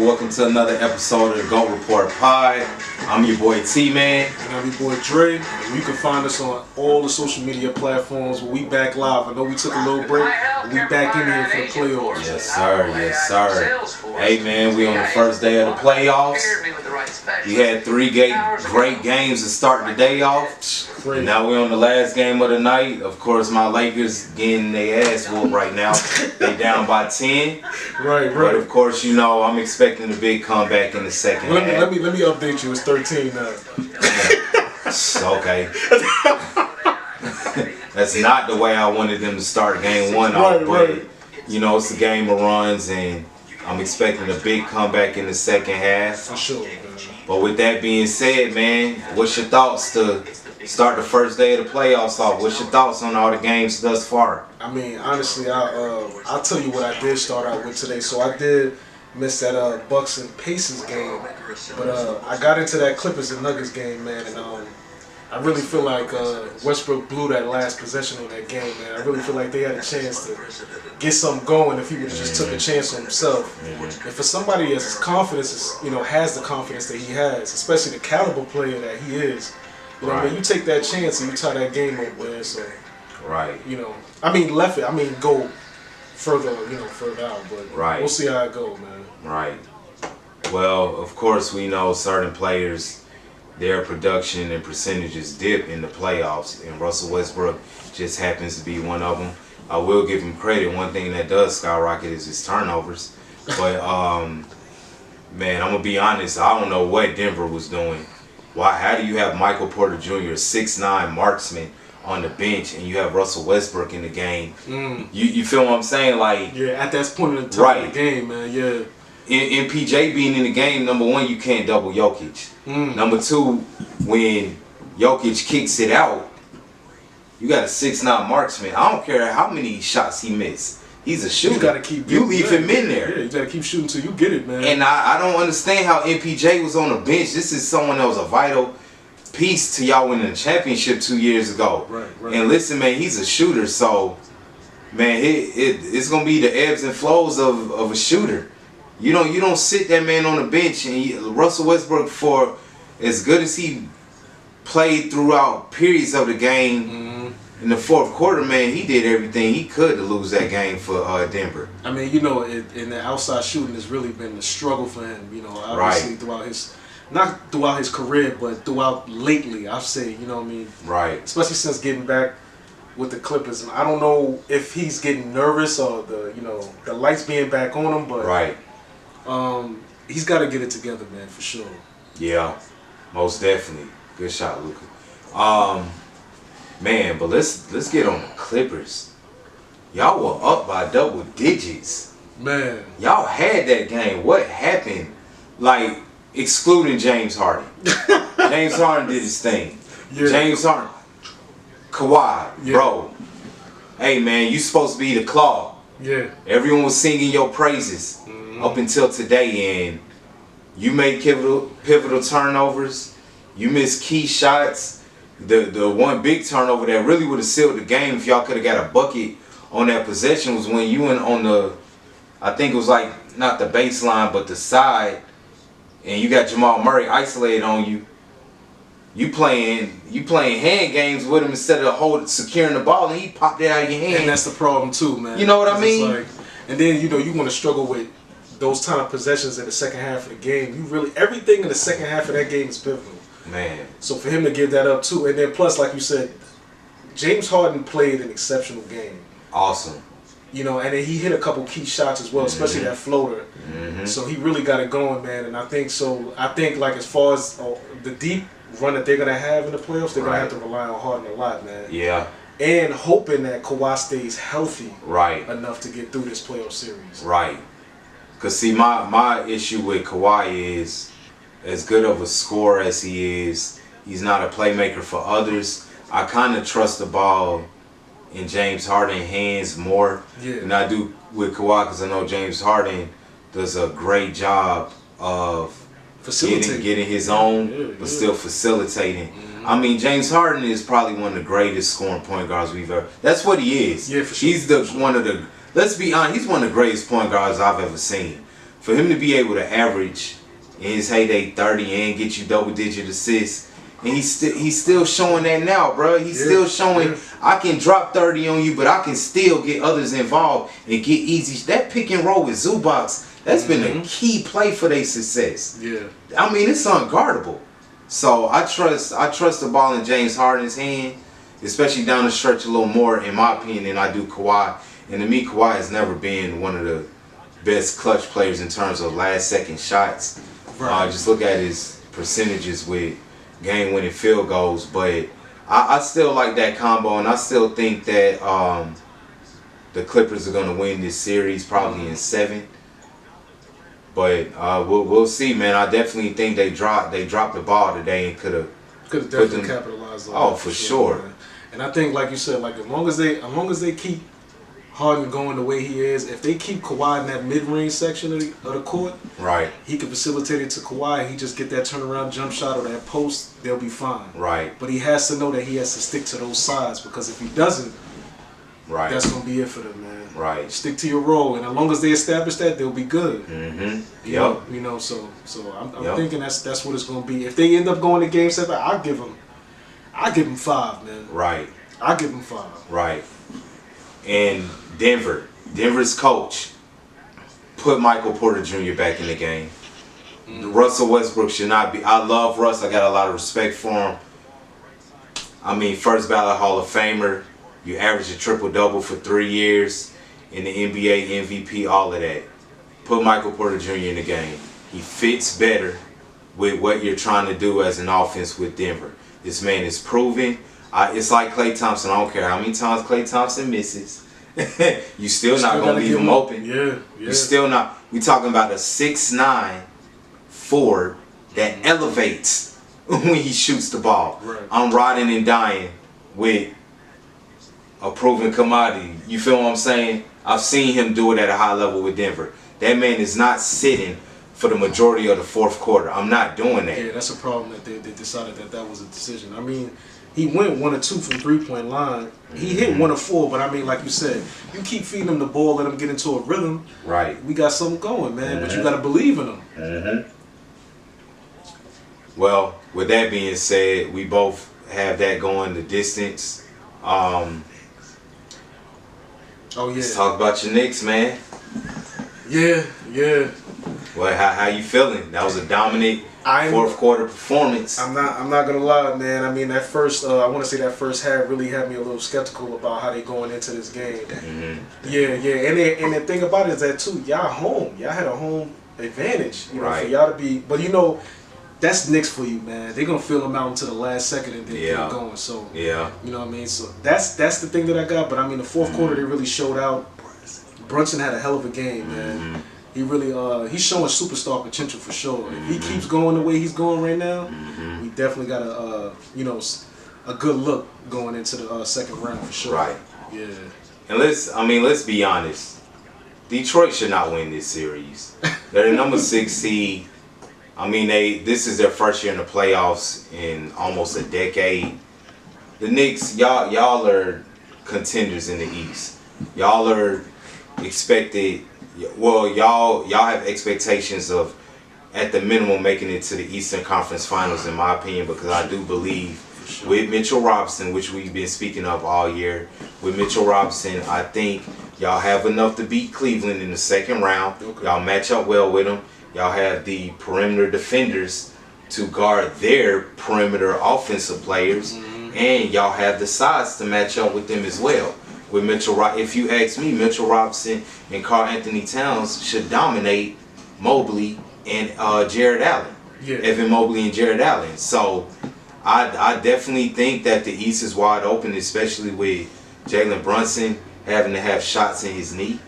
welcome to another episode of the GOAT Report Pod. I'm your boy T-Man. And I'm your boy Dre. And you can find us on all the social media platforms. We back live. I know we took a little break, but we back in here for the playoffs. Yes, sir. Yes, sir. Hey, man, we on the first day of the playoffs. We had three great games to start the day off. And now we're on the last game of the night. Of course, my Lakers getting their ass whooped right now. They down by 10. Right. But of course, you know, I'm expecting a big comeback in the second half. Let me update you. It's 13 now. Okay. That's not the way I wanted them to start game one off, but you know, it's a game of runs, and I'm expecting a big comeback in the second half. For sure, man. But with that being said, man, what's your thoughts to start the first day of the playoffs off? What's your thoughts on all the games thus far? I mean, honestly, I'll tell you what I did start out with today. So I did miss that Bucks and Pacers game, but I got into that Clippers and Nuggets game, man, and I really feel like Westbrook blew that last possession on that game, man. I really feel like they had a chance to get something going if he would have just took a chance on himself. And for somebody as confidence, has the confidence that he has, especially the caliber player that he is, I mean, you take that chance and you tie that game up, man. So, go further out, but we'll see how it goes, man. Right. Well, of course, we know certain players, their production and percentages dip in the playoffs, and Russell Westbrook just happens to be one of them. I will give him credit. One thing that does skyrocket is his turnovers. But, man, I'm going to be honest. I don't know what Denver was doing. How do you have Michael Porter Jr., 6'9" marksman, on the bench, and you have Russell Westbrook in the game? You feel what I'm saying? Like, at that point in the time of the game, man, yeah. In PJ being in the game, number one, you can't double Jokic. Number two, when Jokic kicks it out, you got a 6'9" marksman. I don't care how many shots he missed. He's a shooter. You gotta keep you leave him in there. Yeah, you gotta keep shooting till you get it, man. And I don't understand how MPJ was on the bench. This is someone that was a vital piece to y'all winning the championship 2 years ago. Right. And listen, man, he's a shooter. So, man, it's gonna be the ebbs and flows of a shooter. You don't sit that man on the bench. And Russell Westbrook, for as good as he played throughout periods of the game, in the fourth quarter, man, he did everything he could to lose that game for Denver. I mean, in the outside shooting has really been the struggle for him. Obviously throughout not throughout his career, but throughout lately, I'd say. You know what I mean? Right. Especially since getting back with the Clippers. And I don't know if he's getting nervous or the lights being back on him, but he's got to get it together, man, for sure. Yeah, most definitely. Good shot, Luka. Man, but let's get on the Clippers. Y'all were up by double digits. Man. Y'all had that game. What happened? Like, excluding James Harden. James Harden did his thing. Yeah. James Harden. Kawhi, bro. Hey, man, you supposed to be the claw. Yeah. Everyone was singing your praises up until today, and you made pivotal turnovers. You missed key shots. The one big turnover that really would have sealed the game if y'all could have got a bucket on that possession was when you went on the, I think it was like not the baseline but the side, and you got Jamal Murray isolated on you. You playing hand games with him instead of securing the ball, and he popped it out of your hand. And that's the problem too, man. You know what I mean? And then you want to struggle with those kind of possessions in the second half of the game. Everything in the second half of that game is pivotal. Man. So for him to give that up too, and then plus, like you said, James Harden played an exceptional game. Awesome. And then he hit a couple key shots as well, especially that floater. So he really got it going, man. And I think like as far as the deep run that they're gonna have in the playoffs, they're gonna have to rely on Harden a lot, man. Yeah. And hoping that Kawhi stays healthy enough to get through this playoff series. Right. Cause see, my issue with Kawhi is, as good of a scorer as he is, he's not a playmaker for others. I kind of trust the ball in James Harden's hands more than I do with Kawhi, because I know James Harden does a great job of getting his own, but still facilitating. I mean, James Harden is probably one of the greatest scoring point guards we've ever. That's what he is. Yeah, for sure. He's one of the. Let's be honest. He's one of the greatest point guards I've ever seen. for him to be able to average in his heyday 30 and get you double-digit assists, and he's still showing that now, bro. He's still showing I can drop 30 on you, but I can still get others involved and get easy. That pick and roll with Zubac, that's been a key play for their success. Yeah. I mean, it's unguardable. So I trust the ball in James Harden's hand, especially down the stretch a little more, in my opinion, than I do Kawhi. And to me, Kawhi has never been one of the best clutch players in terms of last-second shots. Right. Just look at his percentages with game-winning field goals. But I still like that combo, and I still think that the Clippers are going to win this series probably in 7. But we'll see, man. I definitely think they dropped the ball today and could have definitely capitalized on Oh, that for sure. Man. And I think, like you said, like as long as they keep Harden going the way he is, if they keep Kawhi in that mid-range section of the court, right, he can facilitate it to Kawhi. He just get that turnaround jump shot or that post, they'll be fine. Right. But he has to know that he has to stick to those sides, because if he doesn't, right, that's gonna be it for them, man. Right. Stick to your role, and as long as they establish that, they'll be good. Mm-hmm. You know. So I'm thinking that's what it's gonna be. If they end up going to Game 7, I'll give them 5, man. Right. I'll give them 5. Right. And Denver's coach put Michael Porter Jr. back in the game. Russell Westbrook should not be. I love Russ. I got a lot of respect for him. I mean, first ballot Hall of Famer. You averaged a triple-double for 3 years in the NBA, MVP, all of that. Put Michael Porter Jr. in the game. He fits better with what you're trying to do as an offense with Denver. This man is proven. It's like Klay Thompson. I don't care how many times Klay Thompson misses. You still not going to leave him open. Yeah. You still not. We talking about a 6'9" forward that elevates when he shoots the ball. Right. I'm riding and dying with a proven commodity. You feel what I'm saying? I've seen him do it at a high level with Denver. That man is not sitting for the majority of the fourth quarter. I'm not doing that. Yeah, that's a problem that they decided that was a decision. I mean, he went 1 or 2 from three-point line. He hit 1 or 4, but I mean, like you said, you keep feeding him the ball, let him get into a rhythm. Right. We got something going, man, but you got to believe in him. Mm-hmm. Well, with that being said, we both have that going the distance. Oh, yeah. Let's talk about your Knicks, man. Yeah. Well, how you feeling? That was a dominant fourth quarter performance. I'm not gonna lie, man. I mean, that first I want to say that first half really had me a little skeptical about how they going into this game. Mm-hmm. Yeah. And the thing about it is that too, y'all home. Y'all had a home advantage, you know, right, for y'all to be. But you know, that's Knicks for you, man. They're gonna fill them out until the last second and then get it going. So you know what I mean. So that's the thing that I got. But I mean, the fourth quarter they really showed out. Brunson had a hell of a game, man. Mm-hmm. He really he's showing superstar potential for sure. If he keeps going the way he's going right now, we definitely got a good look going into the second round for sure. Right. Yeah. And let's be honest. Detroit should not win this series. They're the number 6 seed. I mean, this is their first year in the playoffs in almost a decade. The Knicks, y'all are contenders in the East. Y'all are expected. Well, y'all have expectations of, at the minimum, making it to the Eastern Conference Finals, in my opinion, because I do believe with Mitchell Robinson, which we've been speaking of all year, with Mitchell Robinson, I think y'all have enough to beat Cleveland in the second round. Okay. Y'all match up well with them. Y'all have the perimeter defenders to guard their perimeter offensive players, and y'all have the size to match up with them as well. With Mitchell, if you ask me, Mitchell Robinson and Karl Anthony Towns should dominate Mobley and Jared Allen. Yeah. Evan Mobley and Jared Allen. So I definitely think that the East is wide open, especially with Jalen Brunson having to have shots in his knee,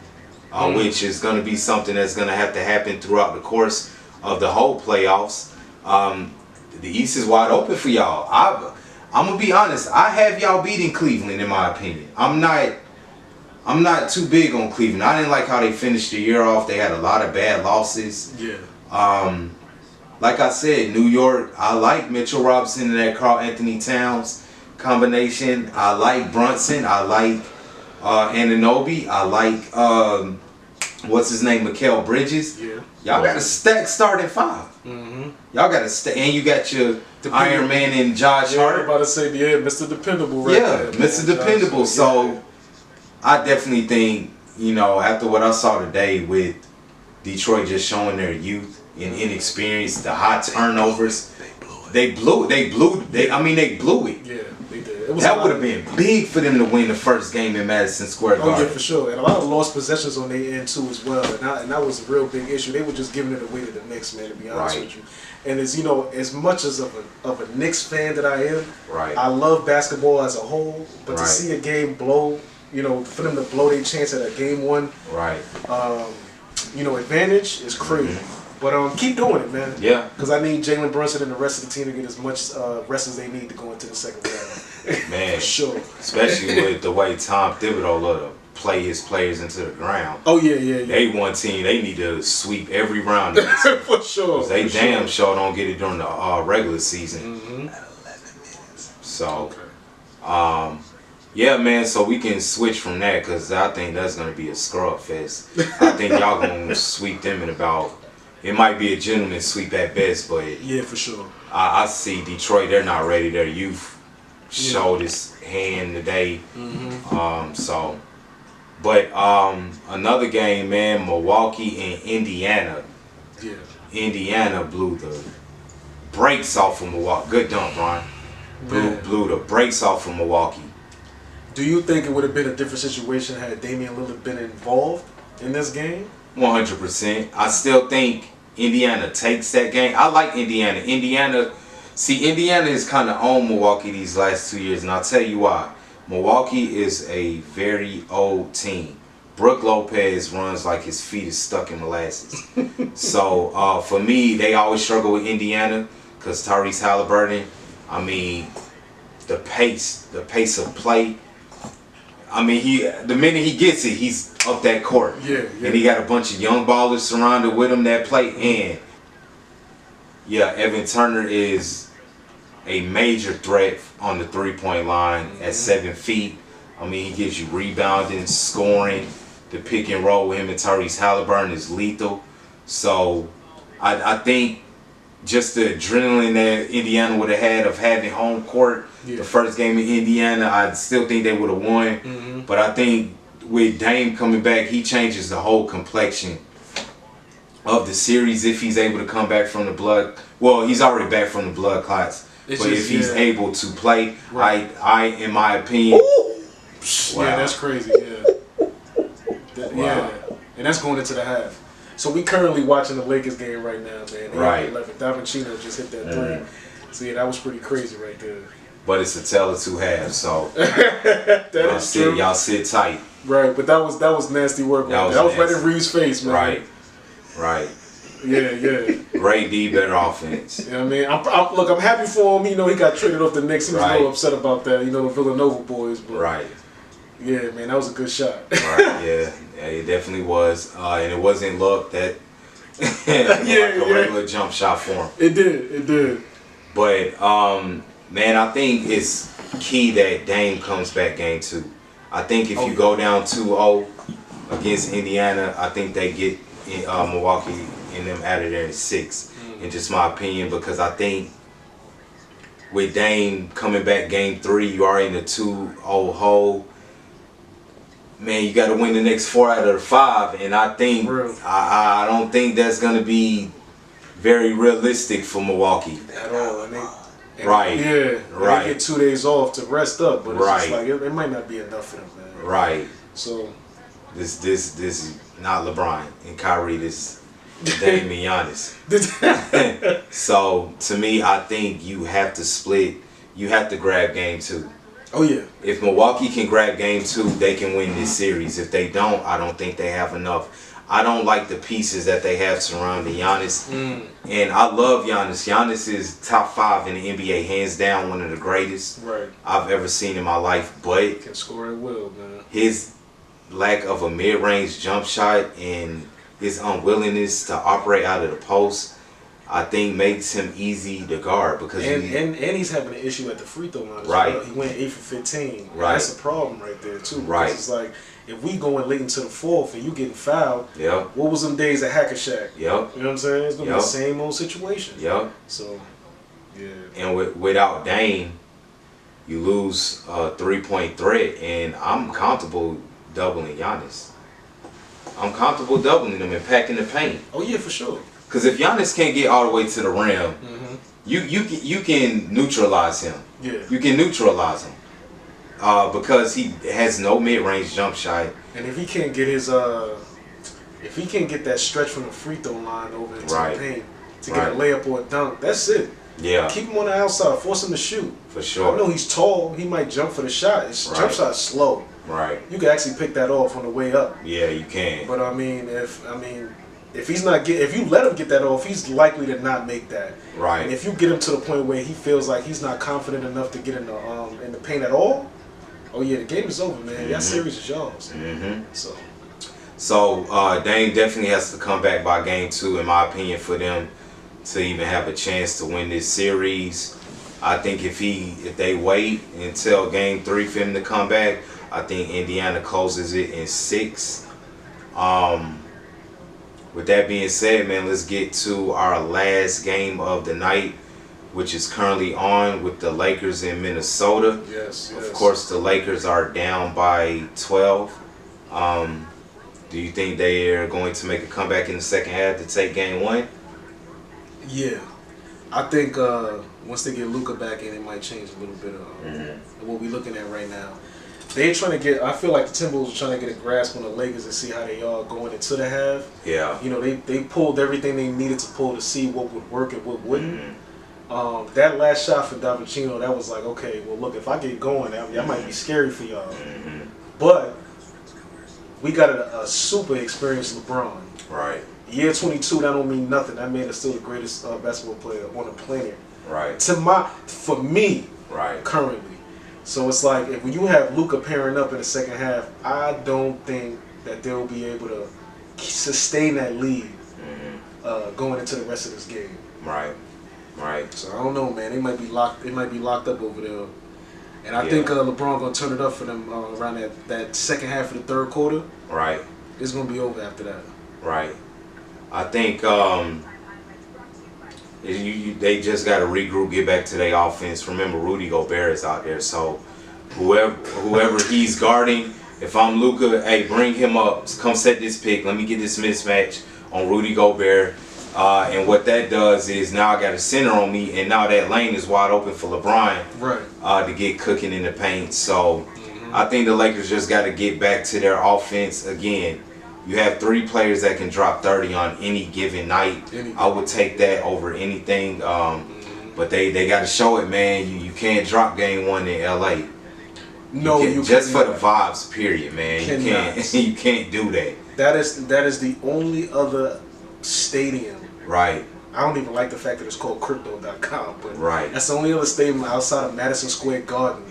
which is going to be something that's going to have to happen throughout the course of the whole playoffs. The East is wide open for y'all. I'm gonna be honest. I have y'all beating Cleveland, in my opinion. I'm not too big on Cleveland. I didn't like how they finished the year off. They had a lot of bad losses. Yeah. Like I said, New York. I like Mitchell Robinson and that Karl Anthony Towns combination. I like Brunson. I like Anunoby. I like what's his name, Mikal Bridges. Yeah. Y'all got a stack starting 5. Mm-hmm. Y'all got to and you got your Iron Man and Josh Yeah, I'm Hart. about to say, yeah, Mr. Dependable, right Yeah, there, Mr. man. Dependable. Josh, So yeah. I definitely think, after what I saw today with Detroit just showing their youth and inexperience, the high turnovers, they blew it. They blew it. Yeah, they did. It was That would have been big for them to win the first game in Madison Square Oh Garden. yeah, for sure, and a lot of lost possessions on their end too as well, and that was a real big issue. They were just giving it away to the Knicks, man. To be honest Right. with you, and as much as of a Knicks fan that I am, Right. I love basketball as a whole. But to Right. see a game blow, for them to blow their chance at a game one, Right. advantage is crazy. But keep doing it, man. Yeah. Because I need Jalen Brunson and the rest of the team to get as much rest as they need to go into the second round. Man. For sure. Especially with the way Tom Thibodeau love to play his players into the ground. Oh yeah. They one team, they need to sweep every round. For sure. They for damn sure. sure don't get it during the regular season. Mm-hmm. So, Okay. yeah, man. So we can switch from that because I think that's gonna be a scrub fest. I think y'all gonna sweep them in about. It might be a gentleman's sweep at best, but Yeah, for sure. I see Detroit. They're not ready. Their youth showed his hand today. Mm-hmm. But another game, man. Milwaukee and Indiana. Yeah. Indiana blew the brakes off of Milwaukee. Good dunk, Brian. Yeah. Blew the brakes off of Milwaukee. Do you think it would have been a different situation had Damian Lillard been involved in this game? 100%. I still think Indiana takes that game. I like Indiana. Indiana is kind of on Milwaukee these last 2 years, and I'll tell you why. Milwaukee is a very old team. Brook Lopez runs like his feet is stuck in molasses. So for me, they always struggle with Indiana because Tyrese Halliburton, the pace of play. The minute he gets it, he's up that court. Yeah. And he got a bunch of young ballers surrounded with him that play. And yeah, Evan Turner is a major threat on the 3-point line at 7 feet. He gives you rebounding, scoring. The pick and roll with him and Tyrese Halliburton is lethal. So I think just the adrenaline that Indiana would have had of having home court, the first game in Indiana, I still think they would have won. Mm-hmm. But I think with Dame coming back, he changes the whole complexion of the series if he's able to come back from the blood. Well, he's already back from the blood clots. But if he's able to play, Right. I in my opinion, wow. Yeah, that's crazy. Yeah. Yeah. And that's going into the half. So we currently watching the Lakers game right now, man. They Right. up 11. Davancino just hit that three. So yeah, that was pretty crazy right there. But it's a tale of two halves, so That is true. y'all sit tight. Right, but that was nasty work. That That was right nasty. in Reeves' face, man. Right. Yeah. Great D, better offense. You know what I mean? I'm happy for him. He got traded off the Knicks. He was a Right. little upset about that. The Villanova boys. But Right. yeah, man, that was a good shot. Right. Yeah, it definitely was. And it wasn't luck that like a regular jump shot for him. It did. But man, I think it's key that Dame comes back game 2. I think if you go down 2-0 against Indiana, I think they get Milwaukee and them out of there in 6. In just my opinion, because I think with Dame coming back game 3, you are in the 2-0 hole. Man, you got to win the next 4 out of the 5, and I think I don't think that's gonna be very realistic for Milwaukee At all. Right. Yeah. Right. They get 2 days off to rest up, but it's Right. just like it might not be enough for them, man. Right. So This is not LeBron and Kyrie. This is Dame and Giannis. So to me, I think you have to split. You have to grab game 2. oh yeah. If Milwaukee can grab game 2, they can win this series. If they don't, I don't think they have enough. I don't like the pieces that they have surrounding Giannis. And I love Giannis. Giannis is top 5 in the NBA, hands down, one of the greatest Right. I've ever seen in my life. But Can score at will, man. his lack of a mid-range jump shot and his unwillingness to operate out of the post, I think makes him easy to guard because and he's having an issue at the free throw line as right. well. He went 8 for 15. Right. That's a problem right there too. Because right. it's like if we going late into the fourth and you getting fouled, yep. what was them days at Hack-a-Shack? Yep. You know what I'm saying? It's gonna yep. be the same old situation. Yep. So, yeah. And without Dame, you lose a 3-point threat, and I'm comfortable doubling Giannis. I'm comfortable doubling him and packing the paint. Oh yeah, for sure. Because if Giannis can't get all the way to the rim, mm-hmm. you can neutralize him. Yeah. You can neutralize him. Because he has no mid-range jump shot. And if he can't get his if he can't get that stretch from the free throw line over into right. the paint to get a layup or a dunk, that's it. Yeah. Keep him on the outside, force him to shoot. For sure. I know he's tall, he might jump for the shot. His jump shot's slow. Right. You can actually pick that off on the way up. Yeah, you can. But if he's not if you let him get that off, he's likely to not make that. Right. And if you get him to the point where he feels like he's not confident enough to get in the paint at all, oh yeah, the game is over, man. Mm-hmm. That series is yours. Mm-hmm. So Dame definitely has to come back by game 2, in my opinion, for them to even have a chance to win this series. I think if they wait until game 3 for him to come back, I think Indiana closes it in 6. With that being said, man, let's get to our last game of the night, which is currently on with the Lakers in Minnesota. Yes. Of course, the Lakers are down by 12. Do you think they are going to make a comeback in the second half to take game 1? Yeah. I think once they get Luka back in, it might change a little bit of what we're looking at right now. They're trying to get. I feel like the Timberwolves are trying to get a grasp on the Lakers and see how they are going into the half. Yeah. You know, they pulled everything they needed to pull to see what would work and what wouldn't. That last shot for Davicino, that was like, okay, well, look, if I get going, that might be scary for y'all. But we got a super experienced LeBron. Right. Year 22, that don't mean nothing. That man is still the greatest basketball player on the planet. Right. For me, right. currently. So it's like if you have Luka pairing up in the second half, I don't think that they'll be able to sustain that lead going into the rest of this game. Right. Right. So I don't know, man. They might be locked. It might be locked up over there. And I think LeBron gonna turn it up for them around that second half of the third quarter. Right. It's gonna be over after that. Right. I think they just got to regroup, get back to their offense. Remember, Rudy Gobert is out there, so whoever he's guarding, if I'm Luka, hey, bring him up. Come set this pick. Let me get this mismatch on Rudy Gobert. And what that does is now I got a center on me, and now that lane is wide open for LeBron to get cooking in the paint. So I think the Lakers just got to get back to their offense again. You have 3 players that can drop 30 on any given night. I would take that over anything. But they got to show it, man. You can't drop game 1 in LA. No, you just for the vibes, period, man. You can't do that. That is the only other stadium. Right. I don't even like the fact that it's called Crypto.com, but right. That's the only other stadium outside of Madison Square Garden.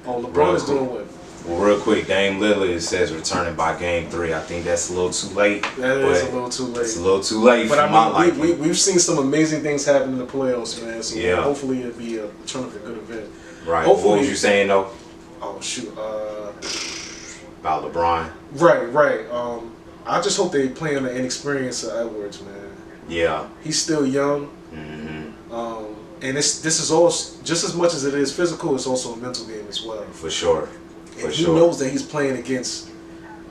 Oh, LeBron is doing what? Well, real quick, Dame Lillard says returning by game 3. I think that's a little too late. That is a little too late. It's a little too late but for my liking. We've seen some amazing things happen in the playoffs, man. So yeah. Hopefully it'll be a turn of a good event. Right. Hopefully, what was you saying though? Oh shoot. About LeBron. Right. I just hope they play on the inexperience of Edwards, man. Yeah. He's still young. And this is all just as much as it is physical. It's also a mental game as well. For sure. And he knows that he's playing against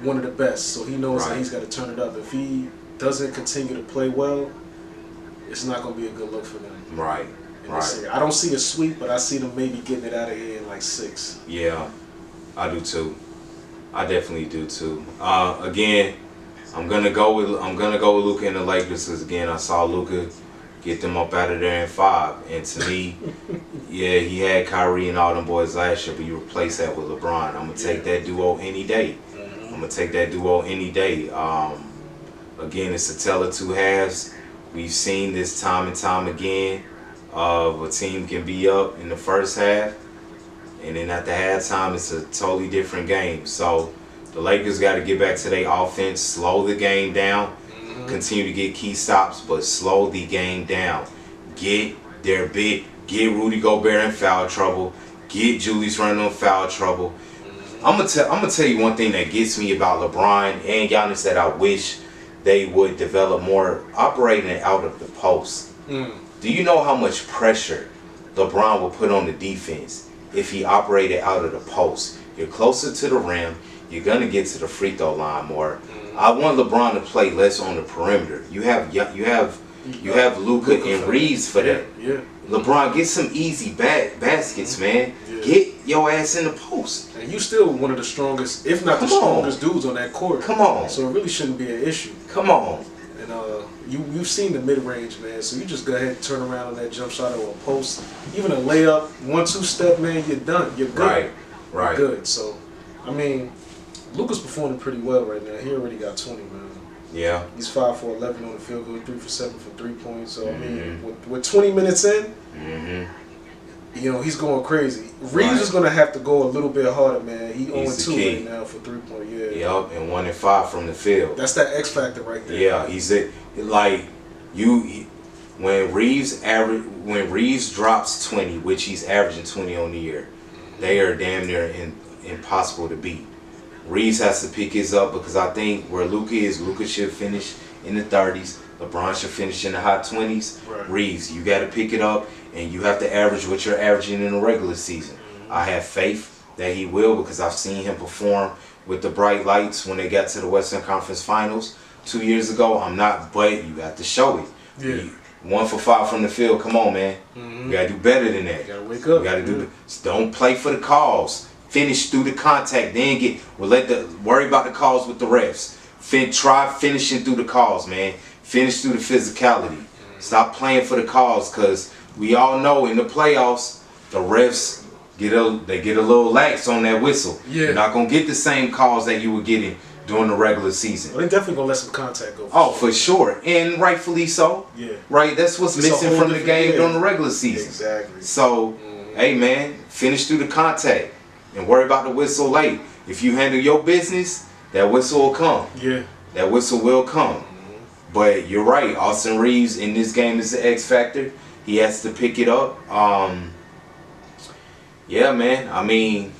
one of the best, so he knows that he's got to turn it up. If he doesn't continue to play well, it's not going to be a good look for them. Right. I don't see a sweep, but I see them maybe getting it out of here in like 6. Yeah, I do too. I definitely do too. Again, I'm gonna go with Luka and the Lakers because again I saw Luka get them up out of there in 5, and to me, yeah, he had Kyrie and all them boys last year, but you replace that with LeBron. I'm gonna take that duo any day. Again, it's a tale of 2 halves. We've seen this time and time again. A team can be up in the first half, and then at the halftime, it's a totally different game. So the Lakers got to get back to their offense, slow the game down, continue to get key stops, but slow the game down. get their big, get Rudy Gobert in foul trouble, get Julius Randle in foul trouble. I'm gonna tell you one thing that gets me about LeBron and Giannis that I wish they would develop more, operating out of the post. Do you know how much pressure LeBron will put on the defense if he operated out of the post? You're closer to the rim. You're gonna get to the free throw line more. I want LeBron to play less on the perimeter. You have Luka and Reeves for that. Yeah. LeBron, get some easy baskets, man. Yeah. Get your ass in the post. And you still one of the strongest, if not the strongest dudes on that court. Come on. So it really shouldn't be an issue. Come on. And you've seen the mid range, man. So you just go ahead and turn around on that jump shot or a post, even a layup, 1-2 step, man. You're done. You're good. Right. You're good. So, I mean, Luka's performing pretty well right now. He already got 20, man. Yeah. He's 5 for 11 on the field goal, 3 for 7 for 3 points. So I mean, with 20 minutes in, he's going crazy. Reeves is gonna have to go a little bit harder, man. He 0-2 right now for 3-point. Yeah. Yep, and 1-5 from the field. That's that X factor right there. Yeah, he's when Reeves drops 20, which he's averaging 20 on the year, they are damn near impossible to beat. Reeves has to pick his up because I think where Luka is, Luka should finish in the 30s. LeBron should finish in the high 20s. Right. Reeves, you got to pick it up, and you have to average what you're averaging in the regular season. I have faith that he will because I've seen him perform with the bright lights when they got to the Western Conference Finals 2 years ago. But you have to show it. Yeah. 1 for 5 from the field. Come on, man. You got to do better than that. You got to wake up. You got to don't play for the calls. Finish through the contact, then worry about the calls with the refs. Try finishing through the calls, man. Finish through the physicality. Stop playing for the calls, because we all know in the playoffs the refs get a little lax on that whistle. Yeah. You're not gonna get the same calls that you were getting during the regular season. Well, they definitely gonna let some contact go. For sure, and rightfully so. Yeah. Right. That's what's missing from the game during the regular season. Exactly. So, hey man, finish through the contact. And worry about the whistle late. If you handle your business, that whistle will come. Yeah. That whistle will come. But you're right. Austin Reeves in this game is the X factor. He has to pick it up. Yeah, man. I mean,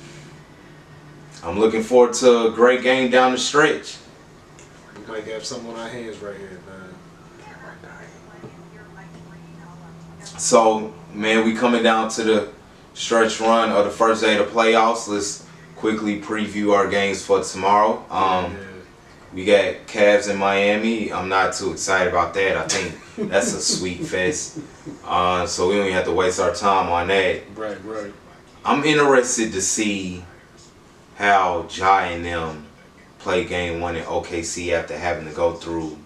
I'm looking forward to a great game down the stretch. We might have something on our hands right here, man. So, man, we coming down to the stretch run of the first day of the playoffs. Let's quickly preview our games for tomorrow. We got Cavs in Miami. I'm not too excited about that. I think that's a sweet fest. So we don't even have to waste our time on that. Right. I'm interested to see how Jai and them play game 1 in OKC after having to go through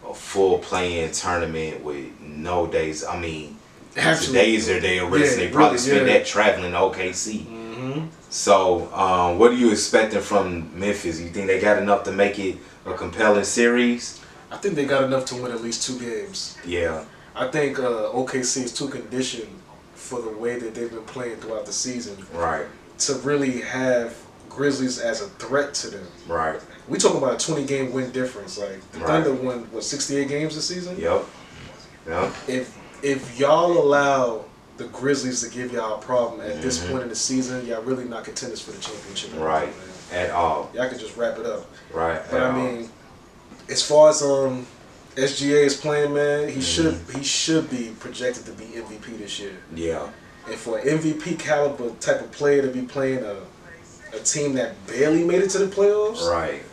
a full play-in tournament with no days. I mean, today's their day of rest. They probably spend that traveling to OKC. So, what are you expecting from Memphis? You think they got enough to make it a compelling series? I think they got enough to win at least 2 games. Yeah. I think OKC is too conditioned for the way that they've been playing throughout the season. Right. To really have Grizzlies as a threat to them. Right. We talking about a 20-game win difference. Like the Thunder won 68 games this season. Yep. If y'all allow the Grizzlies to give y'all a problem at this point in the season, y'all really not contenders for the championship. Right. At all. Y'all can just wrap it up. Right. But I mean, as far as SGA is playing, man, he should be projected to be MVP this year. Yeah. And for an MVP caliber type of player to be playing a team that barely made it to the playoffs, right?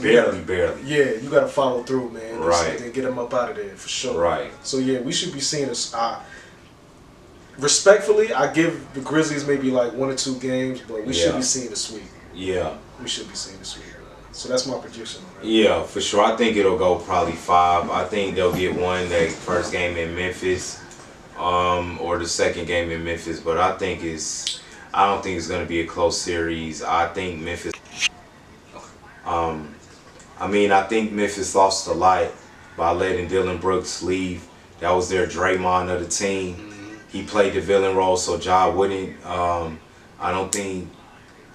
Barely. Yeah, you got to follow through, man. Right. And get them up out of there for sure. Right. So yeah, we should be seeing this. Respectfully, I give the Grizzlies maybe like 1 or 2 games, but we should be seeing a sweep. Yeah. We should be seeing a sweep. So that's my prediction. Right? Yeah, for sure. I think it'll go probably 5. I think they'll get one that first game in Memphis, or the second game in Memphis. But I don't think it's going to be a close series. I think Memphis. I think Memphis lost a lot by letting Dylan Brooks leave. That was their Draymond of the team. He played the villain role, so Ja wouldn't. I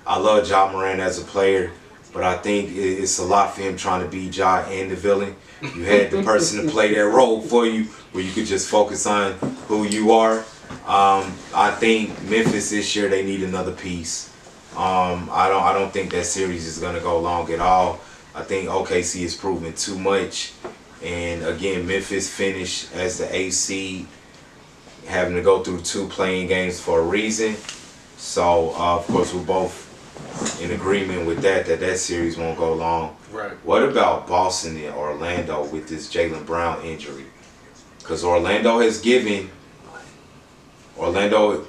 love Ja Morant as a player, but I think it's a lot for him trying to be Ja and the villain. You had the person to play that role for you, where you could just focus on who you are. I think Memphis this year they need another piece. I don't think that series is gonna go long at all. I think OKC is proving too much, and again Memphis finished as the eighth seed, having to go through 2 playing games for a reason. So of course we're both in agreement with that series won't go long. Right. What about Boston and Orlando with this Jaylen Brown injury? Because Orlando,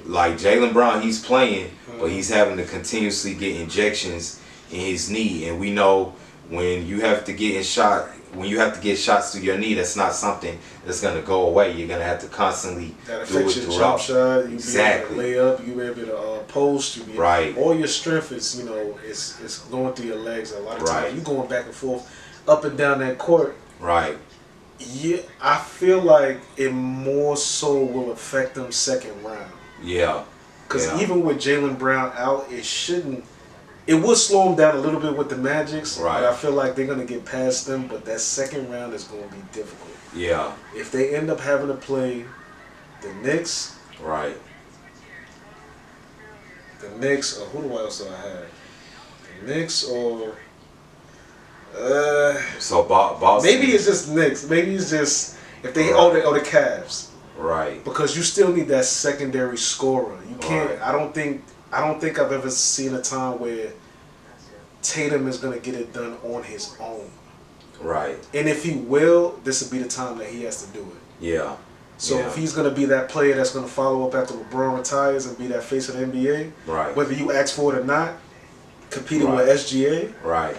like Jaylen Brown, he's playing, but he's having to continuously get injections in his knee, and we know when you have to get shots to your knee, that's not something that's gonna go away. You're gonna have to constantly that do it affects your throughout. jump shot. You Exactly. be able to lay up. You be able to post. You be Right. All your strength is it's going through your legs. A lot of Right. times you going back and forth, up and down that court. Right. Yeah, I feel like it more so will affect them second round. Yeah. Because Yeah. even with Jaylen Brown out, it would slow them down a little bit with the Magics. Right. But I feel like they're gonna get past them. But that second round is gonna be difficult. Yeah. If they end up having to play the Knicks, Right. or who else do I have? The Knicks or So Boston. maybe it's just Knicks. Maybe it's just if they Right. or the Cavs. Right. Because you still need that secondary scorer. You can't. Right. I don't think I've ever seen a time where Tatum is gonna get it done on his own. Right. And if he will, this will be the time that he has to do it. Yeah. So Yeah. if he's gonna be that player that's gonna follow up after LeBron retires and be that face of the NBA, Right. whether you ask for it or not, competing Right. with SGA, Right.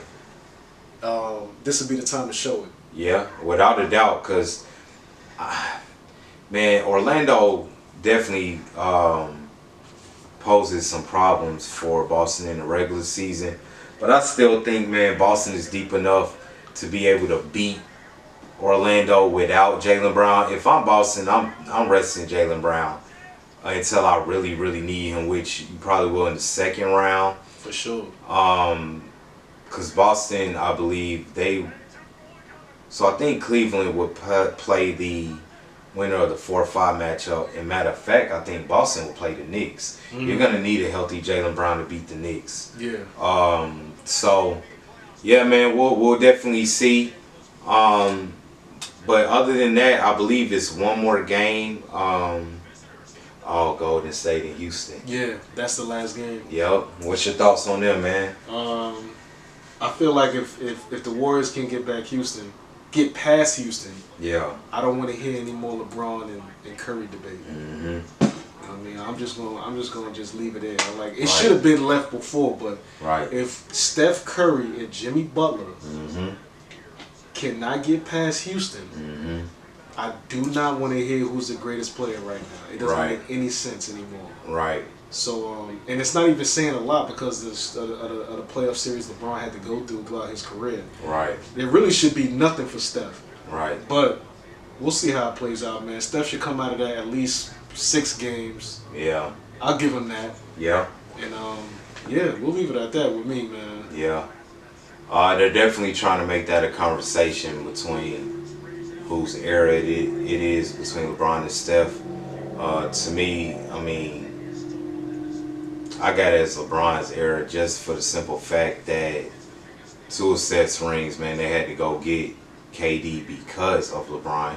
this will be the time to show it. Yeah, without a doubt, because, man, Orlando definitely poses some problems for Boston in the regular season. But I still think, man, Boston is deep enough to be able to beat Orlando without Jaylen Brown. If I'm Boston, I'm resting Jaylen Brown until I really, really need him, which you probably will in the second round. For sure. Because Boston, I believe so I think Cleveland would play the winner of the 4-5 matchup. And matter of fact, I think Boston will play the Knicks. You're gonna need a healthy Jaylen Brown to beat the Knicks. Yeah. So yeah, man, we'll definitely see. But other than that, I believe it's one more game. Golden State and Houston. Yeah, that's the last game. Yep. What's your thoughts on them, man? I feel like if the Warriors can get past Houston, Yeah. I don't want to hear any more LeBron and Curry debate. Mm-hmm. I mean, I'm just gonna just leave it there. Like it Right. should have been left before, but Right. if Steph Curry and Jimmy Butler Mm-hmm. cannot get past Houston, Mm-hmm. I do not want to hear who's the greatest player right now. It doesn't Right. make any sense anymore. Right. So, and it's not even saying a lot because of the playoff series LeBron had to go through throughout his career. Right. There really should be nothing for Steph. Right. But we'll see how it plays out, man. Steph should come out of that at least 6 games. Yeah. I'll give him that. Yeah. And yeah, we'll leave it at that with me, man. Yeah. They're definitely trying to make that a conversation between whose era it is between LeBron and Steph. To me, I mean, I got it as LeBron's era just for the simple fact that 2 of Steph's rings, man, they had to go get KD because of LeBron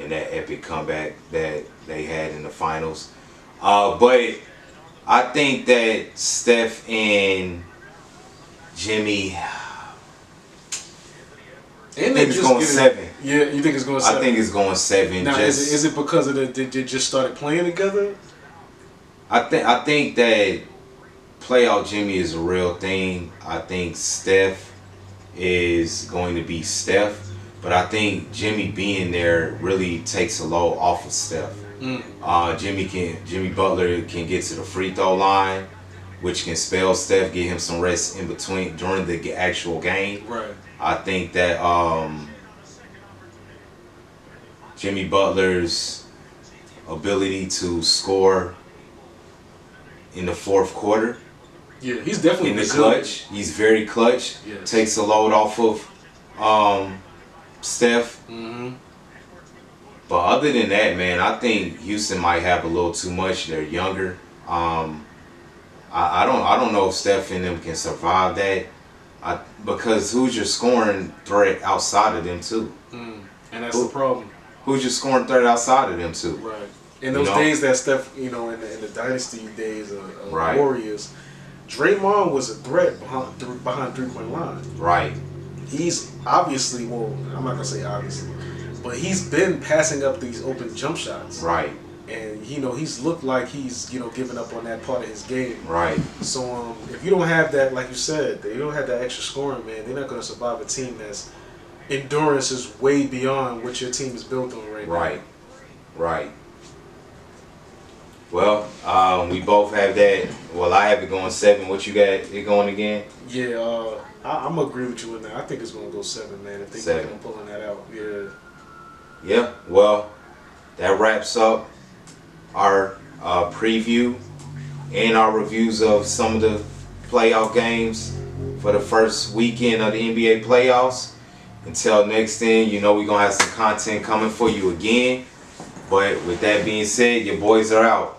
and that epic comeback that they had in the finals. But I think that Steph and Jimmy, And I think it's going 7. Yeah, you think it's going 7? I think it's going 7. Now, just, is it because of they just started playing together? I think that playoff Jimmy is a real thing. I think Steph is going to be Steph, but I think Jimmy being there really takes a load off of Steph. Jimmy Butler can get to the free throw line, which can spell Steph, get him some rest in between during the actual game. Right. I think that Jimmy Butler's ability to score in the fourth quarter Yeah, he's definitely in the resilient. clutch. He's very clutch. Yes. Takes a load off of Steph. Mm-hmm. But other than that, man, I think Houston might have a little too much. They're younger. I don't know if Steph and them can survive that. Because who's your scoring threat outside of them too? And that's the problem. Who's your scoring threat outside of them too? Right. In those days that Steph, in the dynasty days of Right. Warriors, Draymond was a threat behind 3-point line. Right. He's obviously, well, I'm not gonna say obviously, but he's been passing up these open jump shots. Right. And he's looked like he's giving up on that part of his game. Right. So if you don't have that, like you said, they don't have that extra scoring, man, they're not gonna survive a team that's endurance is way beyond what your team is built on right now. Right. Right. Well, we both have that. Well, I have it going 7. What you got it going again? Yeah, I'm gonna agree with you in that. I think it's gonna go 7, man. If they 7. keep on pulling that out, yeah. Yeah. Well, that wraps up our preview and our reviews of some of the playoff games for the first weekend of the NBA playoffs. Until next then, we're gonna have some content coming for you again. But with that being said, your boys are out.